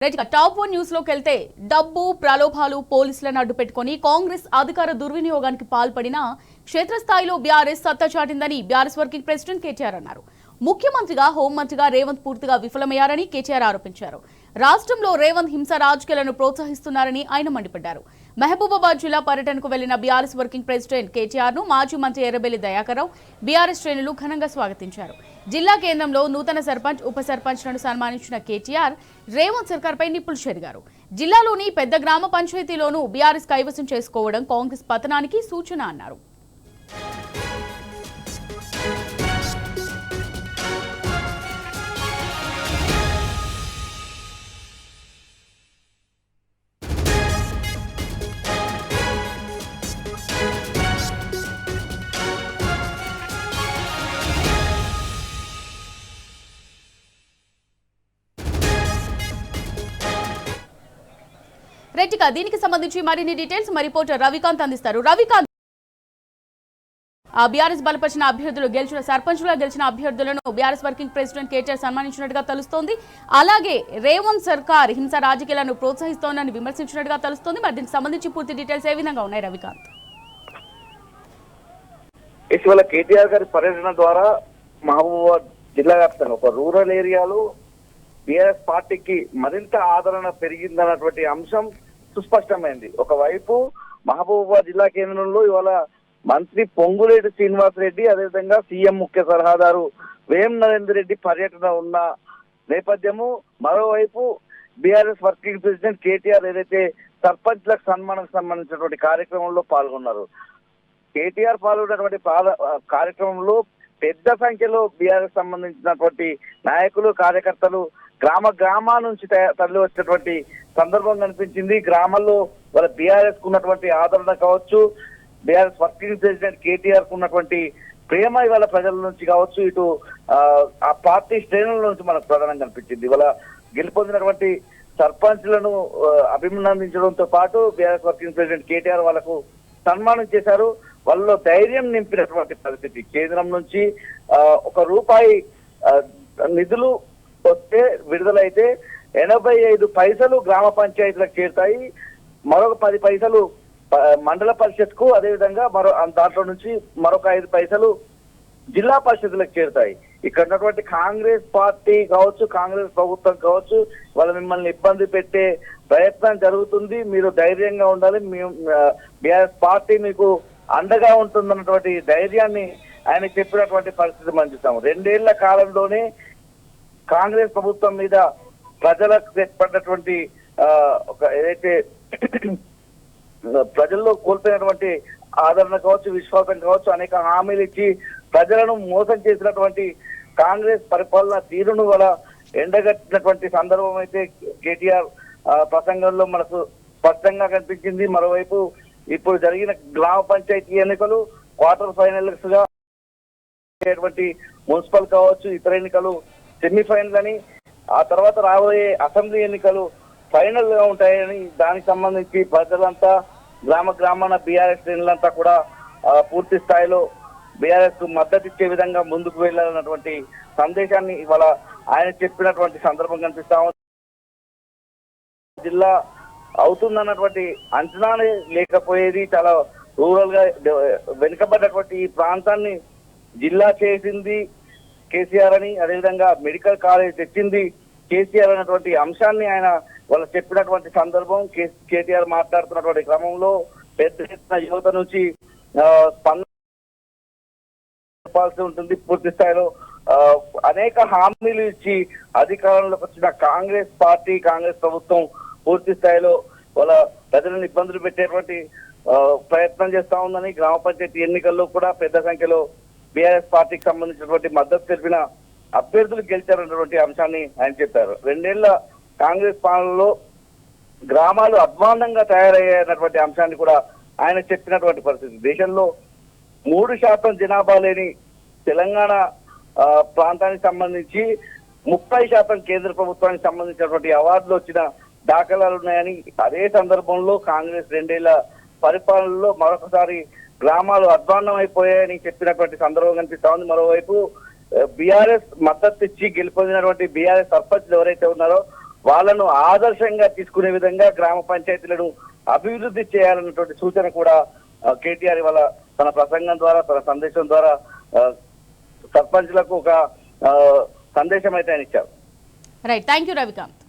Right top 1 news లోకి వెళ్తే డబ్బు ప్రలోభాలు పోలీసులను అడ్డుపెట్టుకుని కాంగ్రెస్ అధికార దుర్వినియోగానికి పాల్పడిన క్షేత్రస్థాయిలో బీఆర్ఎస్ సత్తా చాటిందని బీఆర్ఎస్ వర్కింగ్ ప్రెసిడెంట్ కేటీఆర్ అన్నారు. ముఖ్యమంత్రిగా హోంమంత్రిగా రేవంత్ పూర్తిగా విఫలమయ్యారని కేటీఆర్ ఆరోపించారు. రాష్ట్రంలో రేవంత్ హింస రాజకీయాలను ప్రోత్సహిస్తున్నారని ఆయన మండిపడ్డారు. మహబూబాబాద్ జిల్లా పర్యటనకు వెళ్లిన బీఆర్ఎస్ వర్కింగ్ ప్రెసిడెంట్ కేటీఆర్ ను మాజీ మంత్రి ఎర్రబెల్లి దయాకర్రావు బీఆర్ఎస్ శ్రేణులు ఘనంగా స్వాగతించారు. జిల్లా కేంద్రంలో నూతన సర్పంచ్ ఉప సర్పంచ్లను సన్మానించిన కేటీఆర్ రేవంత్ సర్కార్పై నిప్పులు చెరిగారు. జిల్లాలోని పెద్ద గ్రామ పంచాయతీలోనూ బీఆర్ఎస్ కైవసం చేసుకోవడం కాంగ్రెస్ పతనానికి సూచన అన్నారు. రెట్టిగా దీనికి సంబంధించి మరిన్ని డీటెయిల్స్ మా రిపోర్టర్ రవికాంత్ అందిస్తారు. రవికాంత్, బీఆర్ఎస్ బలపరిచిన అభ్యర్థులు సర్పంచ్లుగా గెలిచిన అభ్యర్థులను బీఆర్ఎస్ వర్కింగ్ ప్రెసిడెంట్ కేటీఆర్ సన్మానించినట్టుగా తెలుస్తోంది. అలాగే రేవంత్ సర్కార్ హింస రాజకీయాలను ప్రోత్సహిస్తోందని విమర్శించినట్టుగా తెలుస్తోంది. మరి దీనికి సంబంధించి పూర్తి డీటెయిల్స్ ఏ విధంగా ఉన్నాయి రవికాంత్? ఇటీవల కేటీఆర్ గారి పర్యటన ద్వారా మహబూబాబాద్ జిల్లా వ్యాప్తంగా ఒక రూరల్ ఏరియాలో బీఆర్ఎస్ పార్టీకి మరింత ఆదరణ పెరిగిందన్నటువంటి అంశం సుస్పష్టమైంది. ఒకవైపు మహబూబాబాద్ జిల్లా కేంద్రంలో ఇవాళ మంత్రి పొంగులేటి శ్రీనివాస్ రెడ్డి, అదేవిధంగా సీఎం ముఖ్య సలహాదారు వేం నరేందర్ రెడ్డి పర్యటన ఉన్న నేపథ్యము, మరోవైపు బీఆర్ఎస్ వర్కింగ్ ప్రెసిడెంట్ కేటీఆర్ ఏదైతే సర్పంచ్లకు సన్మానం సంబంధించినటువంటి కార్యక్రమంలో పాల్గొన్నారు. కేటీఆర్ పాల్గొన్నటువంటి కార్యక్రమంలో పెద్ద సంఖ్యలో బీఆర్ఎస్ సంబంధించినటువంటి నాయకులు, కార్యకర్తలు గ్రామాల నుంచి తరలి వచ్చినటువంటి సందర్భం కనిపించింది. గ్రామాల్లో వాళ్ళ బీఆర్ఎస్ కు ఉన్నటువంటి ఆదరణ కావచ్చు, బీఆర్ఎస్ వర్కింగ్ ప్రెసిడెంట్ కేటీఆర్ కు ఉన్నటువంటి ప్రేమ ఇవాళ ప్రజల నుంచి కావచ్చు, ఇటు ఆ పార్టీ శ్రేణుల నుంచి మనకు ప్రధానంగా కనిపించింది. ఇవాళ గెలుపొందినటువంటి సర్పంచ్లను అభినందించడంతో పాటు బీఆర్ఎస్ వర్కింగ్ ప్రెసిడెంట్ కేటీఆర్ వాళ్ళకు సన్మానం చేశారు. వాళ్ళలో ధైర్యం నింపినటువంటి పరిస్థితి. కేంద్రం నుంచి ₹1 నిధులు వస్తే విడుదలైతే 85 పైసలు గ్రామ పంచాయతీలకు చేరుతాయి. మరొక 10 పైసలు మండల పరిషత్ కు, అదేవిధంగా దాంట్లో నుంచి మరొక 5 పైసలు జిల్లా పరిషత్లకు చేరుతాయి. ఇక్కడ ఉన్నటువంటి కాంగ్రెస్ పార్టీ కావచ్చు, కాంగ్రెస్ ప్రభుత్వం కావచ్చు, వాళ్ళు మిమ్మల్ని ఇబ్బంది పెట్టే ప్రయత్నం జరుగుతుంది, మీరు ధైర్యంగా ఉండాలి, బీఆర్ఎస్ పార్టీ మీకు అండగా ఉంటుందన్నటువంటి ధైర్యాన్ని ఆయన చెప్పినటువంటి పరిస్థితి మనం చూస్తాము. 2 ఏళ్ల కాలంలోనే కాంగ్రెస్ ప్రభుత్వం మీద ప్రజలకు ఏర్పడినటువంటి ఒక ఏదైతే ప్రజల్లో కోల్పోయినటువంటి ఆదరణ కావచ్చు, విశ్వాసం కావచ్చు, అనేక హామీలు ఇచ్చి ప్రజలను మోసం చేసినటువంటి కాంగ్రెస్ పరిపాలన తీరును వల్ల ఎండగట్టినటువంటి సందర్భం అయితే కేటీఆర్ ప్రసంగంలో మనకు స్పష్టంగా కనిపించింది. మరోవైపు ఇప్పుడు జరిగిన గ్రామ పంచాయతీ ఎన్నికలు క్వార్టర్ ఫైనల్స్ గా మున్సిపల్ కావచ్చు, ఇతర ఎన్నికలు సెమీఫైనల్ అని, ఆ తర్వాత రాబోయే అసెంబ్లీ ఎన్నికలు ఫైనల్ గా ఉంటాయని, దానికి సంబంధించి ప్రజలంతా గ్రామాన బీఆర్ఎస్ శ్రేణులంతా కూడా పూర్తి స్థాయిలో బీఆర్ఎస్ కు మద్దతు ఇచ్చే విధంగా ముందుకు వెళ్ళాలన్నటువంటి సందేశాన్ని ఇవాళ ఆయన చెప్పినటువంటి సందర్భం కనిపిస్తా ఉంది. జిల్లా అవుతుందన్నటువంటి అంచనానే లేకపోయేది. చాలా రూరల్ గా వెనుకబడ్డటువంటి ఈ ప్రాంతాన్ని జిల్లా చేసింది కేసీఆర్ అని, అదేవిధంగా మెడికల్ కాలేజ్ తెచ్చింది కేసీఆర్ అన్నటువంటి అంశాన్ని ఆయన వాళ్ళు చెప్పినటువంటి సందర్భం. కేటీఆర్ మాట్లాడుతున్నటువంటి క్రమంలో పెద్ద ఎత్తున యువత నుంచి చెప్పాల్సి ఉంటుంది. పూర్తి స్థాయిలో అనేక హామీలు ఇచ్చి అధికారంలోకి వచ్చిన కాంగ్రెస్ పార్టీ, కాంగ్రెస్ ప్రభుత్వం పూర్తి స్థాయిలో వాళ్ళ ప్రజలను ఇబ్బందులు పెట్టేటువంటి ప్రయత్నం చేస్తా ఉందని, గ్రామ పంచాయతీ ఎన్నికల్లో కూడా పెద్ద సంఖ్యలో బీఆర్ఎస్ పార్టీకి సంబంధించినటువంటి మద్దతు తెలిపిన అభ్యర్థులు గెలిచారన్నటువంటి అంశాన్ని ఆయన చెప్పారు. 2 ఏళ్ల కాంగ్రెస్ పాలనలో గ్రామాలు అధ్వాన్నంగా తయారయ్యేటువంటి అంశాన్ని కూడా ఆయన చెప్పినటువంటి పరిస్థితి. దేశంలో 3% జనాభా లేని తెలంగాణ ప్రాంతానికి సంబంధించి 30% కేంద్ర ప్రభుత్వానికి సంబంధించినటువంటి అవార్డులు వచ్చిన దాఖలాలు ఉన్నాయని, అదే సందర్భంలో కాంగ్రెస్ 2 ఏళ్ల పరిపాలనలో మరొకసారి గ్రామాలు అధ్వాన్నం అయిపోయాయని చెప్పినటువంటి సందర్భం కనిపిస్తా ఉంది. మరోవైపు బీఆర్ఎస్ మద్దతు ఇచ్చి గెలుపొందినటువంటి బీఆర్ఎస్ సర్పంచ్లు ఎవరైతే ఉన్నారో వాళ్ళను ఆదర్శంగా తీసుకునే విధంగా గ్రామ పంచాయతీలను అభివృద్ధి చేయాలన్నటువంటి సూచన కూడా కేటీఆర్ ఇవాళ తన ప్రసంగం ద్వారా తన సందేశం ద్వారా సర్పంచ్లకు ఒక సందేశం అయితే ఆయన ఇచ్చారు. Right, thank you Ravikanth.